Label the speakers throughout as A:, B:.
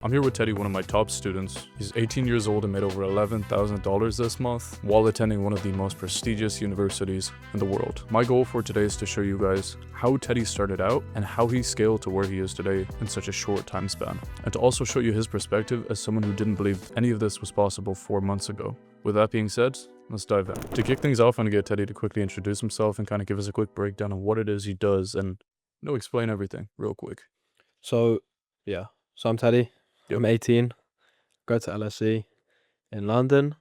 A: I'm here with Teddy, one of my top students. He's 18 years old and made over $11,000 this month while attending one of the most prestigious universities in the world. My goal for today is to show you guys how Teddy started out and how he scaled to where he is today in such a short time span. And to also show you his perspective as someone who didn't believe any of this was possible 4 months ago. With that being said, let's dive in. To kick things off, I'm going to get Teddy to quickly introduce himself and kind of give us a quick breakdown on what it is he does and explain everything real quick.
B: So I'm Teddy.
A: Yep.
B: I'm 18. Go to LSE in London.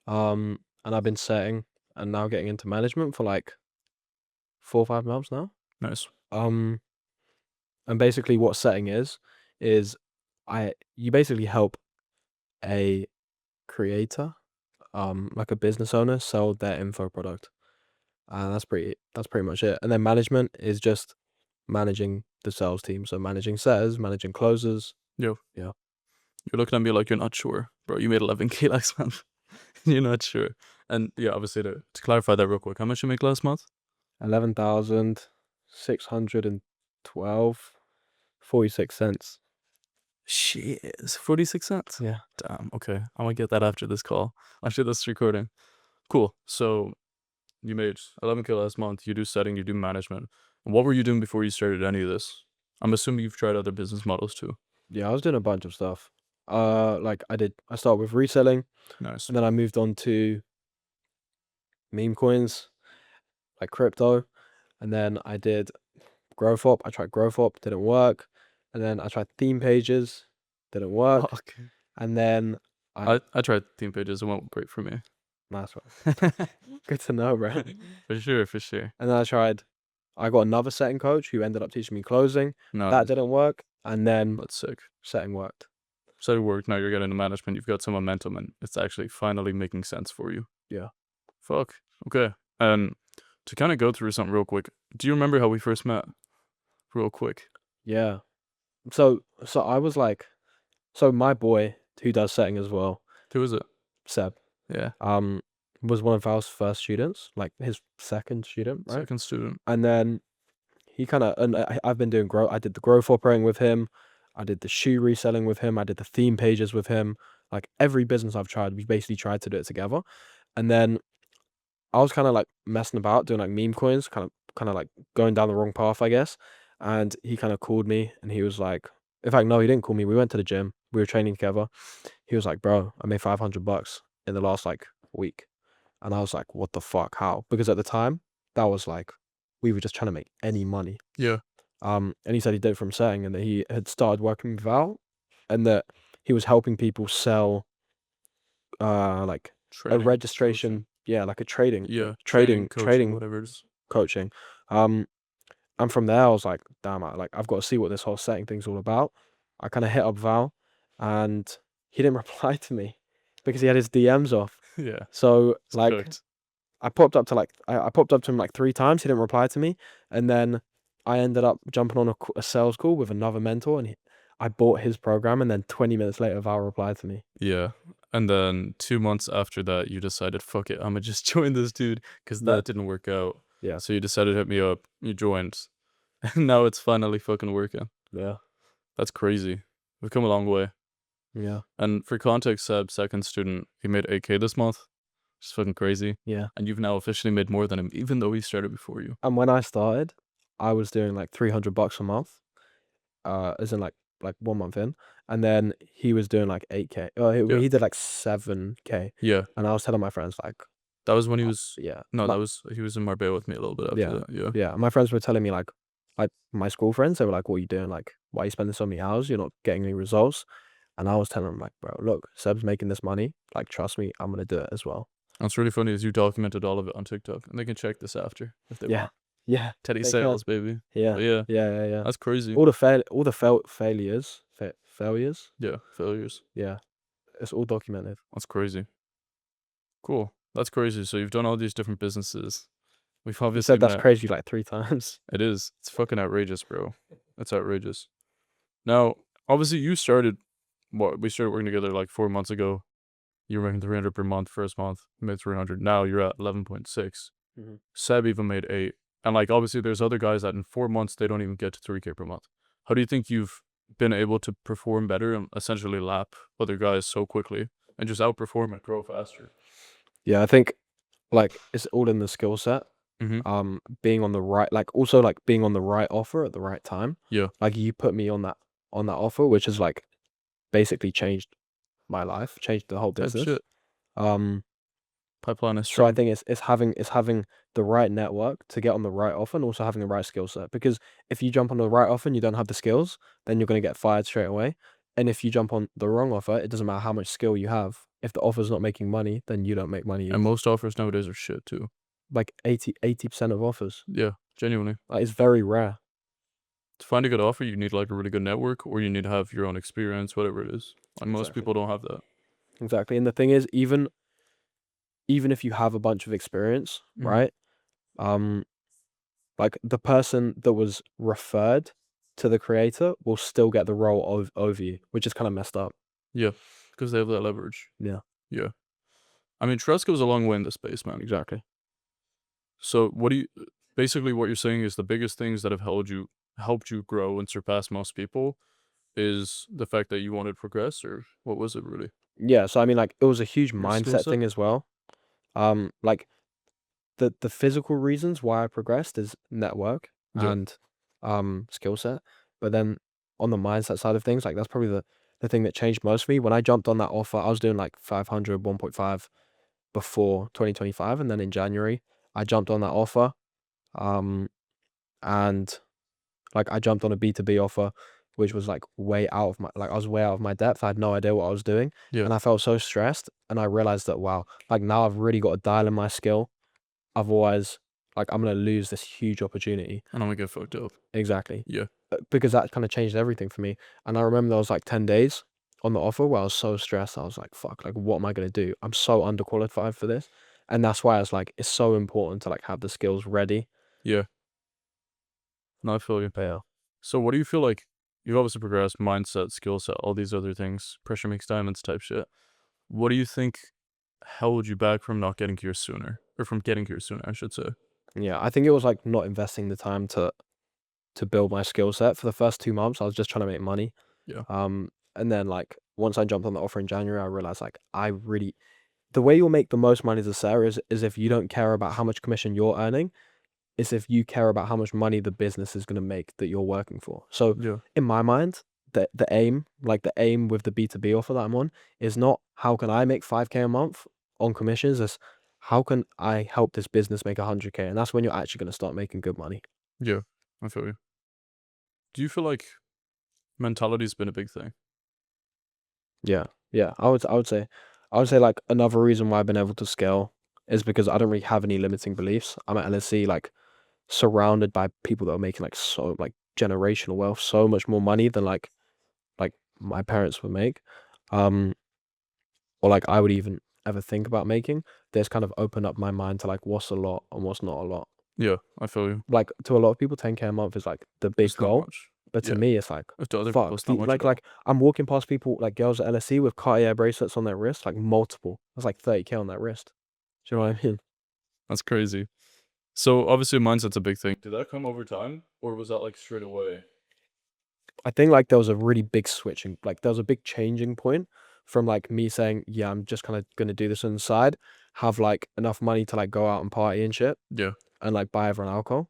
B: And I've been setting and now getting into management for like 4 or 5 months now.
A: Nice.
B: And basically what setting is you basically help a creator, like a business owner, sell their info product. And that's pretty much it. And then management is just managing the sales team. So managing setters, managing closers.
A: Yo.
B: Yeah.
A: You're looking at me like you're not sure. Bro, you made 11K last month. You're not sure. And yeah, obviously to clarify that real quick, how much you make last month?
B: 11,612, 46 cents.
A: Shit, it's 46 cents.
B: Yeah.
A: Damn, okay. I'm gonna get that after this call. After this recording. Cool. So you made 11K last month, you do setting, you do management. And what were you doing before you started any of this? I'm assuming you've tried other business models too.
B: Yeah, I was doing a bunch of stuff. I started with reselling,
A: Nice.
B: and then I moved on to meme coins, like crypto, and then I did GrowthOp. I tried GrowthOp, didn't work, and then I tried theme pages, didn't work,
A: Okay.
B: and then
A: I tried theme pages, it went great for me.
B: nice one. Good to know, bro.
A: For sure.
B: And then I got another setting coach who ended up teaching me closing.
A: No,
B: That didn't work, and then
A: that's sick.
B: setting worked.
A: So it worked, now you're getting into management, you've got some momentum, and it's actually finally making sense for you.
B: Yeah.
A: Fuck. Okay. And to kind of go through something real quick, do you remember how we first met? Real quick.
B: Yeah. So I was like, my boy who does setting as well,
A: Who is it?
B: Seb,
A: Yeah.
B: was one of our first students, like his second student, right?
A: Second student.
B: And then he I've been doing I did the growth operating with him, I did the shoe reselling with him, I did the theme pages with him. Like every business I've tried, we basically tried to do it together. And then I was kind of like messing about doing like meme coins, kind of like going down the wrong path, I guess. And he kind of called me and he was like, in fact, no, he didn't call me. We went to the gym. We were training together. He was like, bro, I made $500 in the last like week. And I was like, what the fuck? How? Because at the time, that was like, we were just trying to make any money.
A: Yeah.
B: And he said he did it from setting and that he had started working with Val and that he was helping people sell like
A: Trading,
B: a registration.
A: coaching.
B: Yeah, like a trading.
A: Yeah.
B: Trading,
A: coaching, whatever it is.
B: coaching. And from there I was like, damn, I've got to see what this whole setting thing's all about. I kind of hit up Val and he didn't reply to me because he had his DMs off.
A: Yeah.
B: So
A: It's
B: like
A: cooked.
B: I popped up to him like 3 times. He didn't reply to me, and then I ended up jumping on a sales call with another mentor, and I bought his program, and then 20 minutes later, Val replied to me.
A: Yeah. And then 2 months after that, you decided, fuck it, I'm gonna just join this dude because that didn't work out.
B: Yeah.
A: So you decided to hit me up, you joined, and now it's finally fucking working.
B: Yeah.
A: That's crazy. We've come a long way.
B: Yeah.
A: And for context, Seb, second student, he made 8K this month. It's fucking crazy.
B: Yeah.
A: And you've now officially made more than him, even though he started before you.
B: And when I started, I was doing like $300 a month, as in like 1 month in, and then he was doing like 8K.
A: Yeah.
B: He did like 7K,
A: Yeah.
B: and I was telling my friends like,
A: That was when he was.
B: yeah,
A: No,
B: like,
A: he was in Marbella with me a little bit after that. Yeah.
B: yeah. My friends were telling me like my school friends, they were like, what are you doing? Like, why are you spending so many hours? You're not getting any results. And I was telling them like, bro, look, Seb's making this money. Like, trust me, I'm gonna do it as well.
A: What's really funny is you documented all of it on TikTok, and they can check this after if they want.
B: Yeah.
A: Teddy
B: they
A: sales, baby.
B: Yeah.
A: But yeah.
B: Yeah.
A: That's crazy.
B: All the failures. Failures.
A: Yeah, failures.
B: Yeah. It's all documented.
A: That's crazy. Cool. That's crazy. So you've done all these different businesses. We've
B: You
A: obviously
B: said that's
A: met.
B: crazy like 3 times.
A: It is. It's fucking outrageous, bro. It's outrageous. Now, obviously, you started. We started working together like 4 months ago. You were making 300 per month first month. You made 300. Now you're at 11.6.
B: Mhm.
A: Seb even made 8. And like obviously, there's other guys that in 4 months they don't even get to 3K per month. How do you think you've been able to perform better and essentially lap other guys so quickly and just outperform and grow faster?
B: Yeah, I think like it's all in the skill set.
A: Mm-hmm.
B: Being on the right, like also like being on the right offer at the right time.
A: Yeah.
B: Like you put me on that offer, which has like basically changed my life, changed the whole
A: Type
B: business.
A: shit. Pipeline is
B: So I
A: strong.
B: think it's having the right network to get on the right offer and also having the right skill set. Because if you jump on the right offer and you don't have the skills, then you're gonna get fired straight away. And if you jump on the wrong offer, it doesn't matter how much skill you have. If the offer's not making money, then you don't make money
A: And
B: either.
A: most offers nowadays are shit too.
B: Like 80% of offers.
A: Yeah, genuinely.
B: Like, it's very rare.
A: To find a good offer, you need like a really good network, or you need to have your own experience, whatever it is. And most
B: Exactly.
A: people don't have that.
B: Exactly. And the thing is, even if you have a bunch of experience,
A: Mhm.
B: right? Like the person that was referred to the creator will still get the role over you, which is kind of messed up.
A: Yeah, because they have that leverage.
B: Yeah,
A: Yeah. I mean, trust goes a long way in this space, man.
B: exactly.
A: So basically what you're saying is the biggest things that have helped you grow and surpass most people is the fact that you wanted to progress, or what was it really?
B: Yeah, so I mean, like it was a huge
A: Your skill
B: mindset
A: set?
B: thing as well. Like the physical reasons why I progressed is network
A: Yeah.
B: and skill set, but then on the mindset side of things, like that's probably the thing that changed most for me. When I jumped on that offer, I was doing like 500, 1.5 before 2025, and then in January I jumped on that offer. Um, and like I jumped on a B2B offer, which was like way out of I was way out of my depth. I had no idea what I was doing,
A: Yeah.
B: and I felt so stressed. And I realized that wow, like now I've really got to dial in my skill. Otherwise, like I'm gonna lose this huge opportunity.
A: And I'm gonna get fucked up.
B: Exactly,
A: Yeah.
B: because that kind of changed everything for me. And I remember there was like 10 days on the offer where I was so stressed. I was like, fuck, like what am I gonna do? I'm so underqualified for this. And that's why I was like, it's so important to like have the skills ready.
A: Yeah. No, I feel you.
B: But yeah.
A: So what do you feel like you've obviously progressed, mindset, skill set, all these other things, pressure makes diamonds type shit. What do you think held you back from not getting here sooner? Or from getting here sooner, I should say.
B: Yeah, I think it was like not investing the time to build my skill set. For the first 2 months, I was just trying to make money.
A: Yeah.
B: And then like once I jumped on the offer in January, I realized like the way you'll make the most money as a seller is if you don't care about how much commission you're earning, it's if you care about how much money the business is gonna make that you're working for. So
A: Yeah.
B: in my mind, the aim with the B2B offer that I'm on is not how can I make 5K a month on commissions, it's how can I help this business make 100K? And that's when you're actually gonna start making good money.
A: Yeah. I feel you. Do you feel like mentality's been a big thing?
B: Yeah, yeah. I would say like another reason why I've been able to scale is because I don't really have any limiting beliefs. I'm at LSE like surrounded by people that are making like so like generational wealth, so much more money than like my parents would make. Um, or like I would even ever think about making. There's kind of opened up my mind to like what's a lot and what's not a lot.
A: Yeah, I feel you.
B: Like to a lot of people, 10K a month is like the big
A: It's not
B: goal.
A: much.
B: But to
A: Yeah.
B: me, it's like,
A: If to other people,
B: fuck.
A: it's not much at all.
B: Like I'm walking past people, like girls at LSE with Cartier bracelets on their wrist, like multiple. That's like 30K on that wrist. Do you know what I mean?
A: That's crazy. So obviously mindset's a big thing. Did that come over time, or was that like straight away?
B: I think like there was a really big switching, like there was a big changing point from like me saying, yeah, I'm just kind of gonna do this on the side, have like enough money to like go out and party and shit,
A: Yeah.
B: and like buy everyone alcohol.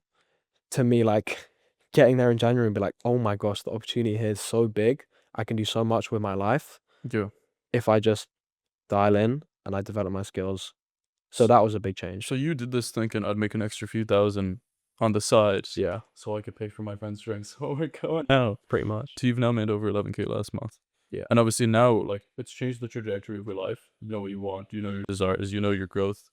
B: To me, like getting there in January and be like, oh my gosh, the opportunity here is so big. I can do so much with my life
A: Yeah.
B: if I just dial in and I develop my skills. So that was a big change.
A: So you did this thinking I'd make an extra few thousand on the side,
B: Yeah,
A: so I could pay for my friend's drinks. Oh my god. Now,
B: pretty much.
A: so you've now made over 11K last month.
B: Yeah.
A: And obviously now, like, it's changed the trajectory of your life. You know what you want. You know your desires. You know your growth.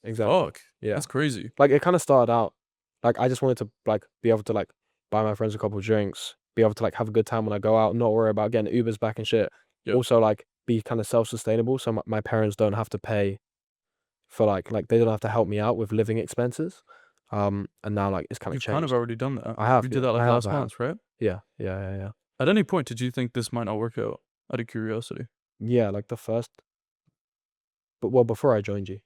B: Exactly.
A: Fuck.
B: Yeah.
A: That's crazy.
B: Like it kind of started out like I just wanted to like be able to like buy my friends a couple of drinks, be able to like have a good time when I go out, not worry about getting Ubers back and shit.
A: Yeah.
B: Also like be kind of self-sustainable so my parents don't have to pay for like they don't have to help me out with living expenses. And now like it's kind of
A: You've
B: changed.
A: kind of already done that.
B: I have.
A: You did
B: Yeah,
A: that like
B: I have,
A: last
B: I have.
A: month, right?
B: Yeah, yeah, yeah, yeah.
A: At any point, did you think this might not work out? Out of curiosity.
B: Yeah, like the first, but well, before I joined you,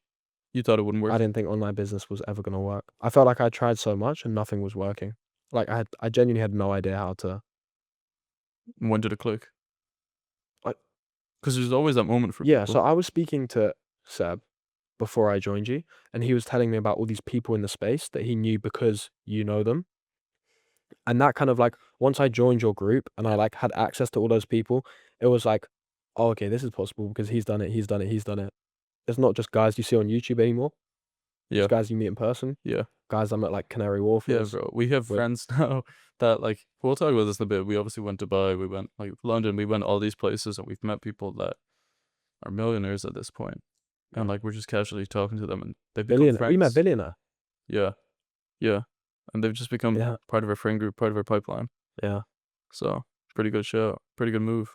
A: You thought it wouldn't work?
B: I didn't think online business was ever gonna work. I felt like I tried so much and nothing was working. Like I genuinely had no idea how to
A: When did it click?
B: Like,
A: Because there's always that moment for
B: yeah,
A: people.
B: so I was speaking to Seb before I joined you, and he was telling me about all these people in the space that he knew because you know them. And that kind of like once I joined your group and I like had access to all those people, it was like, oh, okay, this is possible because he's done it, he's done it, he's done it. It's not just guys you see on YouTube anymore. It's
A: Yeah,
B: guys you meet in person.
A: yeah,
B: Guys I met like Canary Wharf. It
A: yeah,
B: was
A: bro. We have
B: with
A: friends now that like we'll talk about this in a bit. We obviously went to Dubai, we went like London, we went all these places, and we've met people that are millionaires at this point, and
B: yeah.
A: like we're just casually talking to them, and they've become
B: Billionaire. We met
A: friends.
B: Billionaire.
A: Yeah, yeah, and they've just become
B: Yeah,
A: part of our friend group, part of our pipeline.
B: yeah,
A: So pretty good show, pretty good move.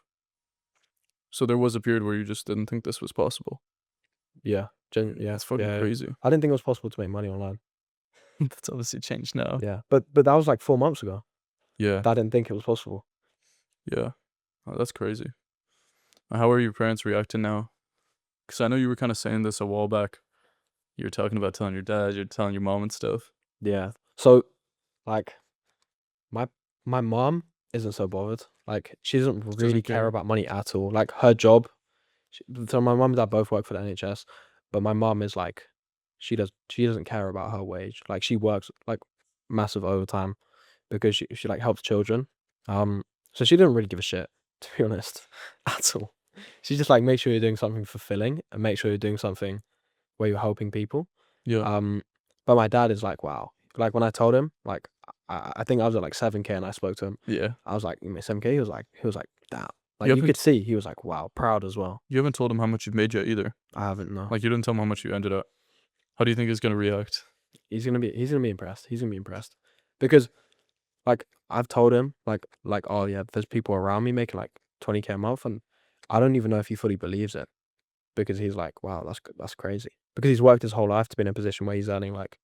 A: So there was a period where you just didn't think this was possible.
B: yeah. Yeah,
A: It's fucking
B: yeah.
A: crazy.
B: I didn't think it was possible to make money online.
A: That's obviously changed now.
B: Yeah, but that was like 4 months ago.
A: Yeah,
B: I didn't think it was possible.
A: yeah. Oh, that's crazy. How are your parents reacting now? Because I know you were kind of saying this a while back. You were talking about telling your dad, you're telling your mom and stuff.
B: Yeah. So like my my mom isn't so bothered. Like she doesn't
A: Just
B: really
A: doesn't
B: care
A: care.
B: about money at all. Like her job. So my mom and dad both work for the NHS, but my mom is like, she doesn't care about her wage. Like she works like massive overtime because she like helps children. So she didn't really give a shit, to be honest, at all. She just like make sure you're doing something fulfilling and make sure you're doing something where you're helping people.
A: Yeah.
B: But my dad is like, wow. Like when I told him, like I think I was at like 7K and I spoke to him.
A: Yeah.
B: I was like, you made 7K? He was like, damn. Like
A: You
B: you could
A: haven't
B: see he was like, wow, proud as well.
A: you haven't told him how much you've made yet either.
B: I haven't, no.
A: Like you didn't tell him how much you ended up. How do you think he's gonna react?
B: He's gonna be impressed. He's gonna be impressed. Because like I've told him like oh yeah, there's people around me making like 20K a month and I don't even know if he fully believes it. Because he's like, wow, that's crazy. Because he's worked his whole life to be in a position where he's earning like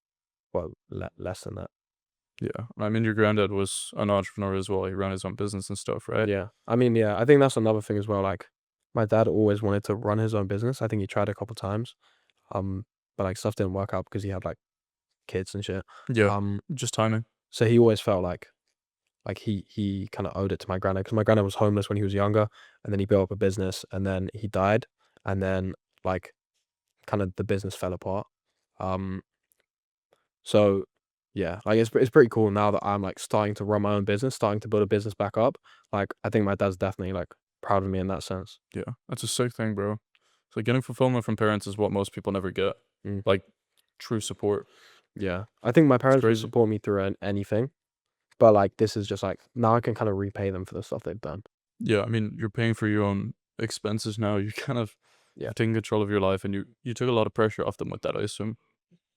B: well less than that.
A: Yeah. I mean, your granddad was an entrepreneur as well. He ran his own business and stuff, right?
B: Yeah. I mean, yeah, I think that's another thing as well. Like my dad always wanted to run his own business. I think he tried a couple times. But like stuff didn't work out because he had like kids and shit.
A: Yeah.
B: Um,
A: Just timing.
B: so he always felt like he kind of owed it to my granddad because my granddad was homeless when he was younger, and then he built up a business, and then he died, and then like kind of the business fell apart. Um, so yeah, like it's pretty cool now that I'm like starting to run my own business, starting to build a business back up. Like I think my dad's definitely like proud of me in that sense.
A: Yeah. That's a sick thing, bro. So getting fulfillment from parents is what most people never get.
B: Mm.
A: Like true support.
B: Yeah, I think my parents would
A: crazy.
B: support me through anything, but like this is just like now I can kind of repay them for the stuff they've done.
A: Yeah, I mean, you're paying for your own expenses now. You kind of
B: Yeah.
A: taking control of your life, and you took a lot of pressure off them with that, I assume,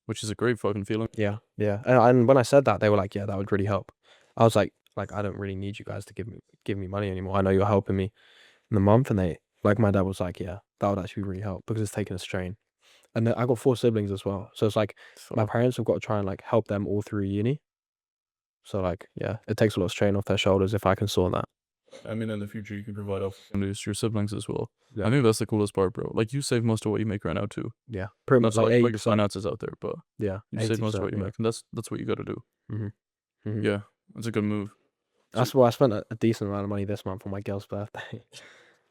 A: which is a great fucking feeling.
B: Yeah, yeah, and when I said that, they were like, "Yeah, that would really help." I was like, "I don't really need you guys to give me money anymore. I know you're helping me in the month." And they like my dad was like, "Yeah, that would actually really help because it's taking a strain." And then I got 4 siblings as well, so it's like my
A: So,
B: parents have got to try and like help them all through uni. So like, yeah, it takes a lot of strain off their shoulders if I can sort that.
A: I mean, in the future, you can provide opportunities to your siblings as well.
B: Yeah.
A: I think that's the coolest part, bro. Like, you save most of what you make right now, too.
B: Yeah, pretty
A: Not
B: much
A: to
B: like
A: like put your
B: 80%.
A: finances out there, but
B: Yeah,
A: you save most of
B: 80%.
A: what you
B: Yeah.
A: make, and that's what you got to do.
B: Mhm.
A: Yeah, that's a good move.
B: That's why I spent a decent amount of money this month on my girl's birthday.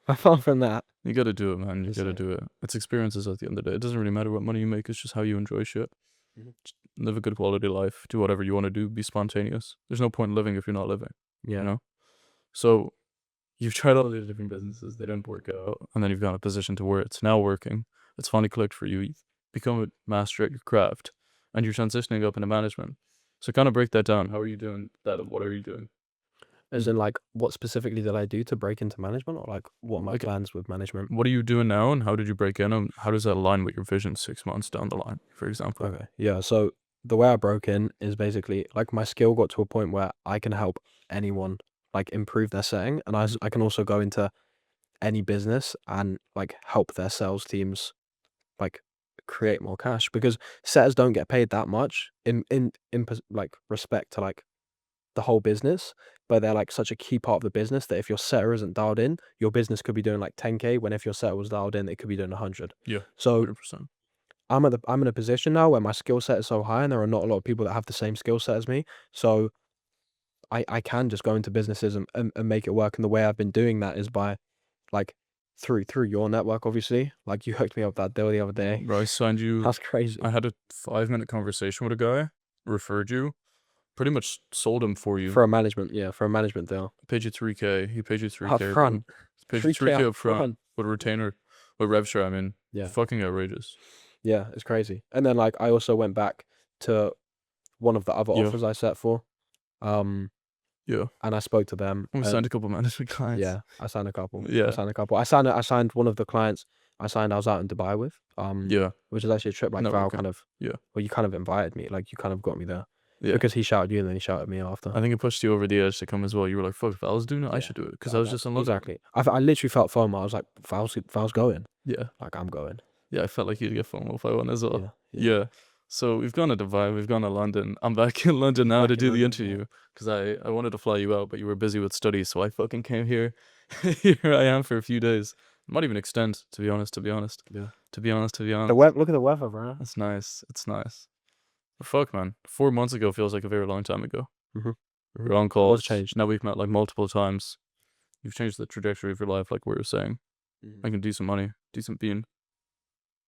B: Apart from that,
A: You got to do it, man. You
B: Just
A: got to
B: saying.
A: do it. It's experiences at the end of the day. It doesn't really matter what money you make. It's just how you enjoy shit.
B: Mhm.
A: Just live a good quality life. Do whatever you want to do. Be spontaneous. There's no point in living if you're not living.
B: yeah,
A: You know. So you've tried all these different businesses. They didn't work out, and then you've got in a position to where it's now working. It's finally clicked for you. You've become a master at your craft, and you're transitioning up into management. So kind of break that down. How are you doing that? And what are you doing?
B: as in like what specifically did I do to break into management, or like what are my
A: Like,
B: plans with management?
A: what are you doing now, and how did you break in, and how does that align with your vision 6 months down the line, for example?
B: Okay, yeah. So the way I broke in is basically like my skill got to a point where I can help anyone like improve their setting, and I can also go into any business and like help their sales teams like create more cash because setters don't get paid that much like respect to like the whole business, but they're like such a key part of the business that if your setter isn't dialed in, your business could be doing like 10K when if your setter was dialed in, it could be doing 100.
A: Yeah,
B: So
A: 100%.
B: I'm in a position now where my skill set is so high and there are not a lot of people that have the same skill set as me. So I can just go into businesses and make it work. And the way I've been doing that is by like through your network, obviously. Like you hooked me up with that deal the other day.
A: Bro, I signed you.
B: That's crazy.
A: I had a 5-minute conversation with a guy, referred you, pretty much sold him for you.
B: For a management deal.
A: Paid you 3K. He paid you 3K.
B: Up front.
A: Paid you
B: 3K
A: 3K
B: up
A: up front
B: front.
A: with retainer, with rev share. I mean,
B: Yeah.
A: fucking outrageous.
B: Yeah, it's crazy. And then like I also went back to one of the other
A: Yeah.
B: offers I set for.
A: Yeah.
B: And I spoke to them.
A: We signed a couple management clients.
B: Yeah, I signed a couple.
A: Yeah.
B: I signed one of the clients I was out in Dubai with.
A: Yeah.
B: Which is actually a trip like Val
A: Networking.
B: kind of.
A: Yeah.
B: Well, you kind of invited me. Like you kind of got me there.
A: Yeah.
B: Because he shouted you and then he shouted me after.
A: I think it pushed you over the edge to come as well. You were like, fuck, if Val's doing it, I
B: Yeah.
A: should do it. Because I was just in love.
B: Exactly. I literally felt FOMO. I was like, Val's going.
A: Yeah.
B: Like I'm going.
A: Yeah, I felt like you'd get FOMO if I won as well.
B: Yeah.
A: Yeah. So we've gone to Dubai, we've gone to London. I'm back in London now to do the interview because I wanted to fly you out, but you were busy with studies, so I fucking came here. Here I am for a few days. Might even extend, to be honest.
B: Yeah.
A: To be honest.
B: Look at the weather, bro.
A: That's nice. It's nice. But fuck, man. 4 months ago feels like a very long time ago.
B: Mhm.
A: We're on calls.
B: What's changed?
A: Now we've met like multiple times. You've changed the trajectory of your life, like we were saying. Making decent money, decent being.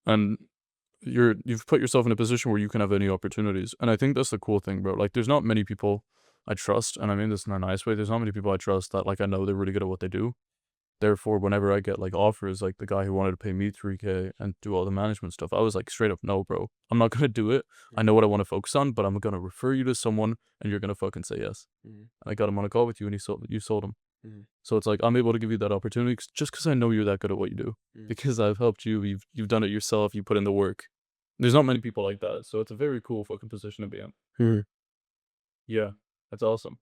A: And you've put yourself in a position where you can have any opportunities. And I think that's the cool thing, bro. Like there's not many people I trust, and I mean this in a nice way. There's not many people I trust that like I know they're really good at what they do. Therefore, whenever I get like offers, like the guy who wanted to pay me 3K and do all the management stuff, I was like straight up, no, bro. I'm not gonna do it. I know what I want to focus on, but I'm gonna refer you to someone and you're gonna fucking say yes. And I got him on a call with you and you sold him. So it's like I'm able to give you that opportunity just because I know you're that good at what you do. Because I've helped you, you've done it yourself, you put in the work. There's not many people like that, so it's a very cool fucking position to be in. Yeah, that's awesome.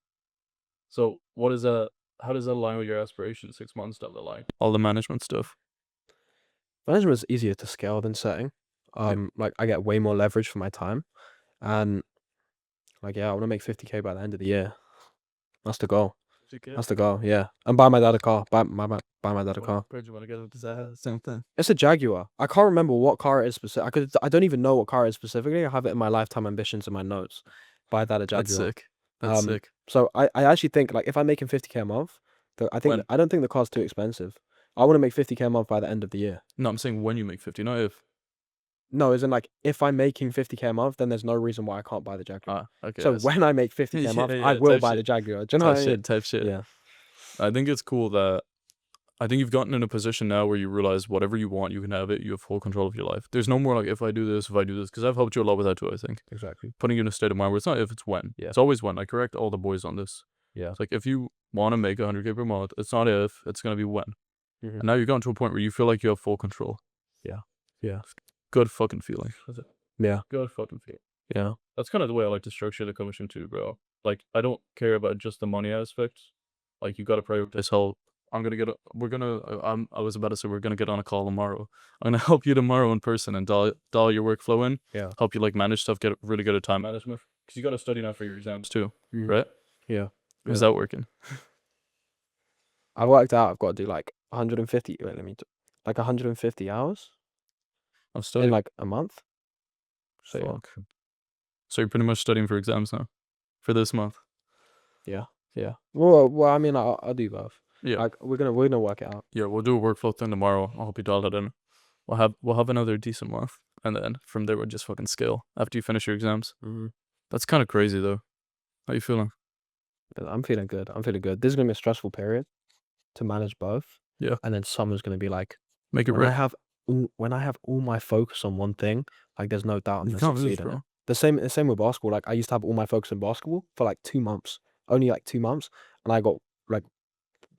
A: So what is that? How does that align with your aspirations 6 months down the line? All the management stuff.
B: Management is easier to scale than setting. Like I get way more leverage for my time, and like I want to make 50K by the end of the year. That's the goal. That's the goal. Yeah, and buy my dad a car. Buy my dad a car.
A: Where'd you want to get it? Is that the same thing?
B: It's a Jaguar. I can't remember what car it is specific. I don't even know what car it is specifically. I have it in my lifetime ambitions in my notes. Buy dad a Jaguar.
A: That's sick. That's sick.
B: So I actually think like if I'm making 50K a month, I don't think the car's too expensive. I want to make 50K a month by the end of the year.
A: No, I'm saying when you make 50, not if.
B: No, as in like if I'm making 50K a month, then there's no reason why I can't buy the Jaguar.
A: Okay.
B: So when I make 50K a month, I will buy the Jaguar. Do you know what I mean?
A: Type shit.
B: Yeah.
A: I think it's cool that I think you've gotten in a position now where you realize whatever you want, you can have it. You have full control of your life. There's no more like if I do this, because I've helped you a lot with that too, I think.
B: Exactly.
A: Putting you in a state of mind where it's not if, it's when.
B: Yeah.
A: It's always when. I correct all the boys on this.
B: Yeah.
A: It's like if you want to make 100K per month, it's not if, it's going to be when. And now you've gotten to a point where you feel like you have full control.
B: Yeah. Yeah.
A: Good fucking feeling. That's it.
B: Yeah.
A: Good fucking feeling.
B: Yeah.
A: That's kind of the way I like to structure the commission too, bro. Like, I don't care about just the money aspect. Like, you got to prioritize how I was about to say we're going to get on a call tomorrow. I'm going to help you tomorrow in person and dial your workflow in.
B: Yeah.
A: Help you like manage stuff, get really good at time management. Because you got to study now for your exams too, right?
B: Yeah.
A: Is that working?
B: I worked out I've got to do like 150, like 150 hours
A: I'm studying
B: in like a month. So
A: Fuck. So you're pretty much studying for exams now, for this month.
B: yeah. Well, I mean, I'll do both.
A: Yeah.
B: Like we're gonna work it out.
A: Yeah, we'll do a workflow thing tomorrow. I'll help you dial that in. We'll have another decent month, and then from there we'll just fucking scale after you finish your exams. That's kind of crazy though. How you feeling?
B: I'm feeling good. This is gonna be a stressful period to manage both.
A: Yeah.
B: And then summer's gonna be like
A: Make it
B: when
A: right.
B: I have all my focus on one thing, like there's no doubt I'm
A: You
B: gonna
A: can't lose,
B: succeed in it.
A: bro.
B: The same with basketball. Like I used to have all my focus in basketball for like 2 months, only like 2 months, and I got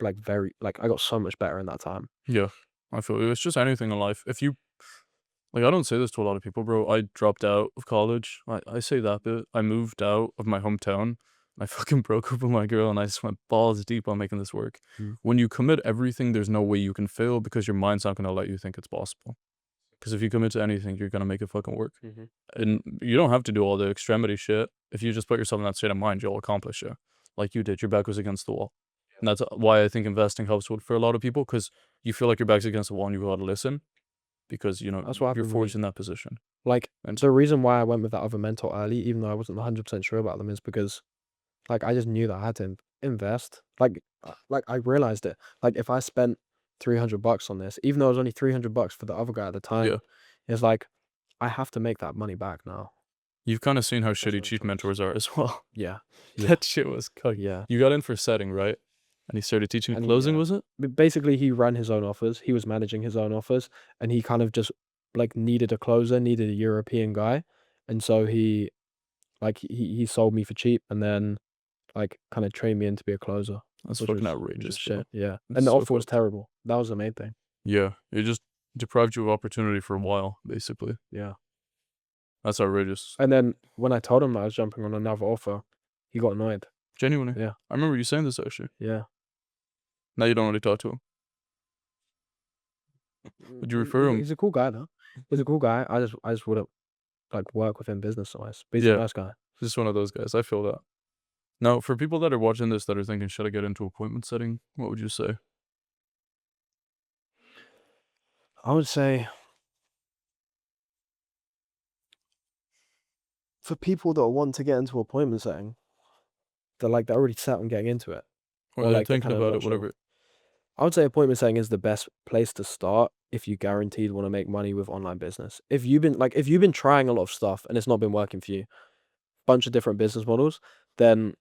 B: I got so much better in that time.
A: Yeah, I feel you. It's just anything in life. If you like, I don't say this to a lot of people, bro. I dropped out of college. I say that bit. I moved out of my hometown. I fucking broke up with my girl, and I just went balls deep on making this work. When you commit everything, there's no way you can fail because your mind's not gonna let you think it's possible. Because if you commit to anything, you're gonna make it fucking work. And you don't have to do all the extremity shit. If you just put yourself in that state of mind, you'll accomplish it. Like you did. Your back was against the wall. And that's why I think investing helps for a lot of people, because you feel like your back's against the wall and you gotta listen, because you know
B: That's what
A: you're
B: happened with
A: forced
B: me.
A: in that position.
B: Like
A: And
B: the reason why I went with that other mentor early, even though I wasn't 100% sure about them, is because like I just knew that I had to invest. Like I realized it. Like if I spent $300 on this, even though it was only $300 for the other guy at the time,
A: Yeah.
B: it's like I have to make that money back now.
A: You've kind of seen how
B: There's
A: shitty
B: no
A: cheap
B: choice.
A: mentors are as well.
B: Yeah. Yeah.
A: That shit was cuck.
B: Yeah.
A: You got in for setting, right? And he started teaching
B: And
A: closing,
B: yeah.
A: was it?
B: Basically, he ran his own offers. He was managing his own offers, and he kind of just like needed a closer, needed a European guy, and so he sold me for cheap, and then like kind of trained me in to be a closer,
A: That's
B: which
A: fucking
B: was
A: outrageous, bro.
B: shit. Yeah,
A: It's
B: and the
A: so
B: offer was
A: fucked.
B: terrible. That was the main thing.
A: Yeah, it just deprived you of opportunity for a while, basically.
B: Yeah,
A: That's outrageous.
B: and then when I told him that I was jumping on another offer, he got annoyed.
A: Genuinely.
B: Yeah,
A: I remember you saying this actually.
B: yeah.
A: Now you don't really talk to him. Would you refer him?
B: He's a cool guy though. He's a cool guy. I just wouldn't like work with him business wise. But he's a
A: Yeah.
B: nice guy.
A: Just one of those guys. I feel that. Now, for people that are watching this that are thinking, should I get into appointment setting? What would you say?
B: I would say for people that want to get into appointment setting, they're already set on getting into it.
A: Or
B: Or
A: they're
B: like they're
A: thinking
B: kind of
A: about
B: not
A: it, whatever.
B: sure. I would say appointment setting is the best place to start if you guaranteed want to make money with online business. If you've been trying a lot of stuff and it's not been working for you, bunch of different business models, then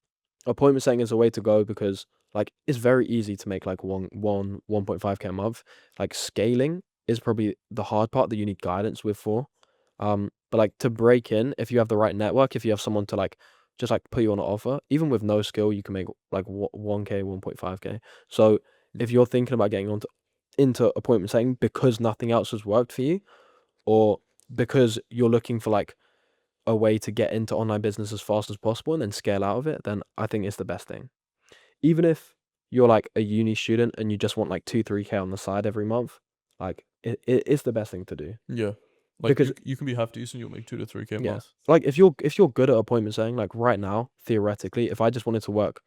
B: appointment setting is a way to go because like it's very easy to make like 1.5K a month. Like scaling is probably the hard part that you need guidance with for. But like to break in, if you have the right network, if you have someone to like just like put you on an offer, even with no skill, you can make like 1K, 1.5K. So if you're thinking about getting into appointment setting because nothing else has worked for you, or because you're looking for like a way to get into online business as fast as possible and then scale out of it, then I think it's the best thing. Even if you're like a uni student and you just want like 2-3K on the side every month, like it's the best thing to do.
A: Yeah. Like
B: Because
A: you can be half decent, you'll make 2 to 3K a
B: yeah,
A: month.
B: like if you're good at appointment setting, like right now, theoretically, if I just wanted to work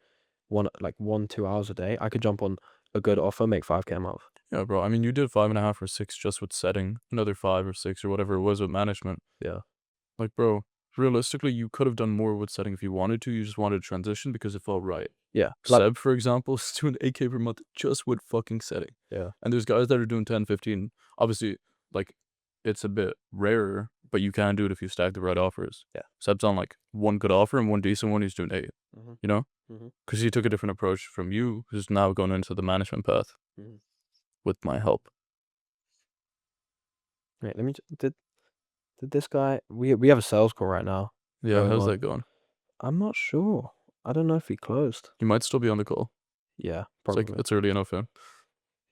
B: 1-2 hours a day, I could jump on a good offer, make 5K a month.
A: Yeah, bro. I mean, you did 5.5 or 6 just with setting, another 5 or 6 or whatever it was with management.
B: Yeah.
A: Like, bro, realistically, you could have done more with setting if you wanted to. You just wanted to transition because it felt right.
B: Yeah. Like,
A: Seb, for example, is doing 8K per month just with fucking setting.
B: yeah.
A: And there's guys that are doing 10, 15. Obviously, like, it's a bit rarer, but you can do it if you stack the right offers.
B: Yeah.
A: Seb's on, like, one good offer and one decent one, he's doing 8.
B: Mhm.
A: You know?
B: Mhm.
A: Because he took a different approach from you, who's now going into the management path
B: Mhm.
A: with my help.
B: Wait, let me. Did this guy? We have a sales call right now.
A: Yeah,
B: going
A: how's
B: on.
A: that going?
B: I'm not sure. I don't know if he closed.
A: You might still be on the call.
B: Yeah,
A: It's
B: probably.
A: like, it's early enough,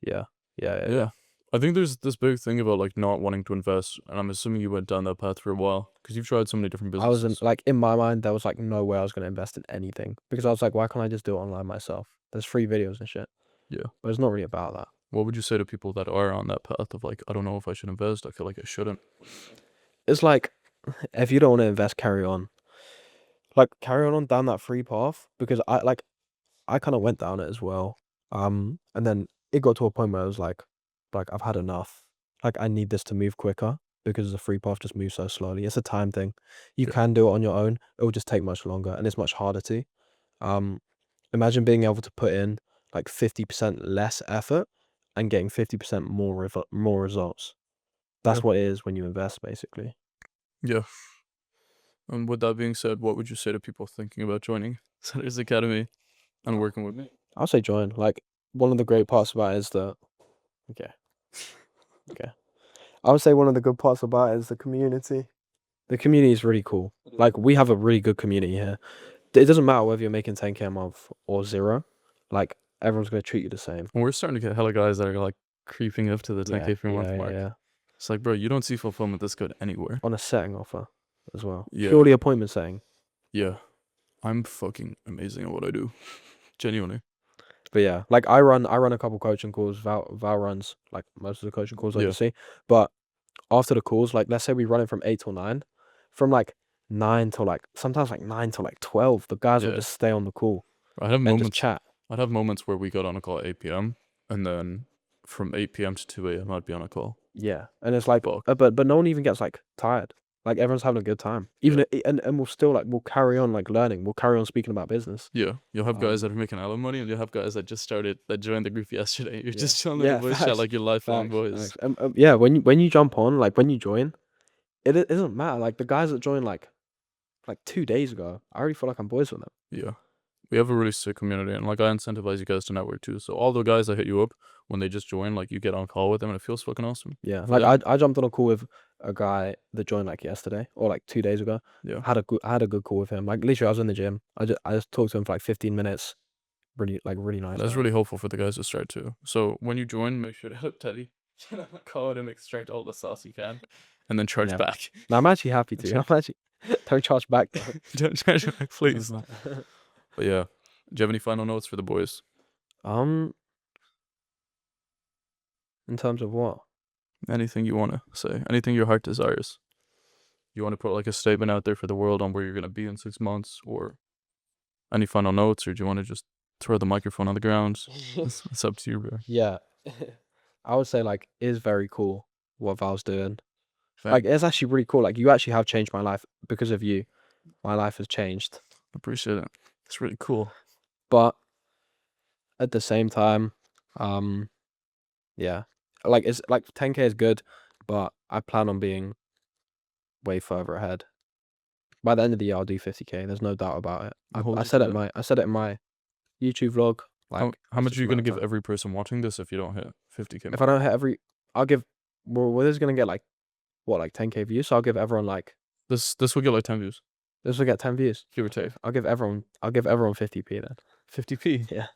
A: yeah.
B: Yeah.
A: I think there's this big thing about like not wanting to invest, and I'm assuming you went down that path for a while because you've tried so many different
B: I was
A: businesses.
B: in my mind there was like no way I was gonna invest in anything because I was like, why can't I just do it online myself? There's free videos and shit.
A: Yeah.
B: But it's not really about that.
A: What would you say to people that are on that path of like, I don't know if I should invest, I feel like I shouldn't?
B: It's like if you don't want to invest, carry on. Like carry on down that free path because I kind of went down it as well. And then it got to a point where I was like I've had enough. Like I need this to move quicker because the free path just moves so slowly. It's a time thing. You
A: Yeah.
B: can do it on your own. It will just take much longer and it's much harder to. Imagine being able to put in like 50% less effort and getting 50% more results. That's
A: Yeah.
B: what it is when you invest, basically.
A: Yeah. And with that being said, what would you say to people thinking about joining Setters Academy and working with me?
B: I'll say join. Like one of the great parts about it is that okay. I would say one of the good parts about it is the community. The community is really cool. Like we have a really good community here. It doesn't matter whether you're making 10K a month or 0. Like everyone's gonna treat you the same.
A: And we're starting to get hella guys that are like creeping up to the 10K per month mark.
B: Yeah.
A: It's like, bro, you don't see fulfillment this good anywhere.
B: On a setting offer as well.
A: Yeah.
B: Purely appointment setting.
A: Yeah. I'm fucking amazing at what I do. Genuinely.
B: But yeah, like I run a couple coaching calls. Val runs like most of the coaching calls, like
A: Yeah.
B: you see. But after the calls, like let's say we run it from 8 till 9, from like 9 till like sometimes like 9 till like 12, the guys will
A: Yeah.
B: just stay on the call
A: I'd have
B: and just
A: moments.
B: chat.
A: I'd have moments where we got on a call at 8 p.m. and then from 8 p.m. to 2 a.m. I'd be on a call.
B: Yeah, and it's like,
A: Fuck.
B: but no one even gets like tired. Like everyone's having a good time. Even and we'll still like we'll carry on like learning. We'll carry on speaking about business.
A: Yeah, you'll have guys that are making a lot of money, and you'll have guys that just started that joined the group yesterday. You're just chilling in
B: Yeah,
A: the voice chat
B: facts,
A: like your lifelong
B: facts,
A: boys.
B: facts. Yeah, when you jump on, like when you join, it doesn't matter. Like the guys that joined like 2 days ago, I already feel like I'm boys with them.
A: Yeah. We have a really sick community, and like I incentivize you guys to network too. So all the guys that hit you up when they just join, like you get on call with them, and it feels fucking awesome.
B: Yeah,
A: For
B: like
A: them.
B: I jumped on a call with a guy that joined like yesterday or like 2 days ago.
A: Yeah.
B: I had a good call with him. Like literally, I was in the gym. I just talked to him for like 15 minutes. Really nice.
A: That's
B: guy.
A: really helpful for the guys to start too. So when you join, make sure to hit up Teddy, call it, and extract all the sauce you can, and then charge
B: Yeah.
A: back.
B: No, I'm actually happy to. I'm actually don't charge back though.
A: Don't charge back, please. But yeah, do you have any final notes for the boys?
B: In terms of what?
A: Anything you want to say? Anything your heart desires? You want to put like a statement out there for the world on where you're gonna be in 6 months, or any final notes, or do you want to just throw the microphone on the ground? It's up to you, bro.
B: Yeah, I would say like it is very cool what Val's doing. Like it's actually really cool. Like you actually have changed my life because of you. My life has changed.
A: Appreciate it. It's really cool.
B: But at the same time, yeah, like it's like 10K is good, but I plan on being way further ahead. By the end of the year, I'll do 50K. There's no doubt about it. I said it in my YouTube vlog. Like
A: how much are you gonna give every person watching this if you don't hit 50K?
B: If I don't hit I'll give. Well, this is gonna get like what, like 10K views. So I'll give everyone like
A: This will get like 10 views,
B: this will get 10 views.
A: give or take.
B: I'll give everyone 50p then.
A: 50p.
B: Yeah.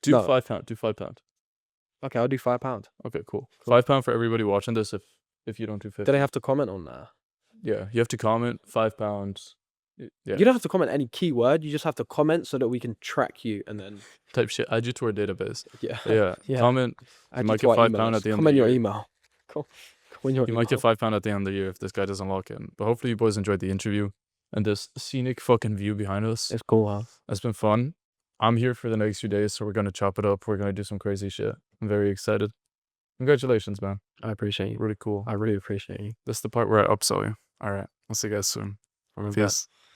A: Do
B: No.
A: £5. Do £5.
B: Okay, I'll do £5.
A: Okay, cool. £5 for everybody watching this if you don't do 50.
B: Do they have to comment on that?
A: Yeah, you have to comment £5. Yeah.
B: You don't have to comment any keyword. You just have to comment so that we can track you and then
A: Type shit. Add you to our database.
B: yeah.
A: Yeah.
B: Yeah.
A: Comment.
B: Add
A: might
B: to
A: get
B: our
A: £5
B: emails.
A: at the end of
B: Comment
A: the
B: your
A: year.
B: email. Cool. You
A: might get £5 at the end of the year if this guy doesn't lock in. But hopefully you boys enjoyed the interview and this scenic fucking view behind us.
B: It's cool, huh?
A: It's been fun. I'm here for the next few days, so we're gonna chop it up. We're gonna do some crazy shit. I'm very excited. Congratulations, man.
B: I appreciate you.
A: Really cool.
B: I really appreciate you.
A: This is the part where I upsell you. All right. I'll see you guys soon.
B: I'm
A: Peace.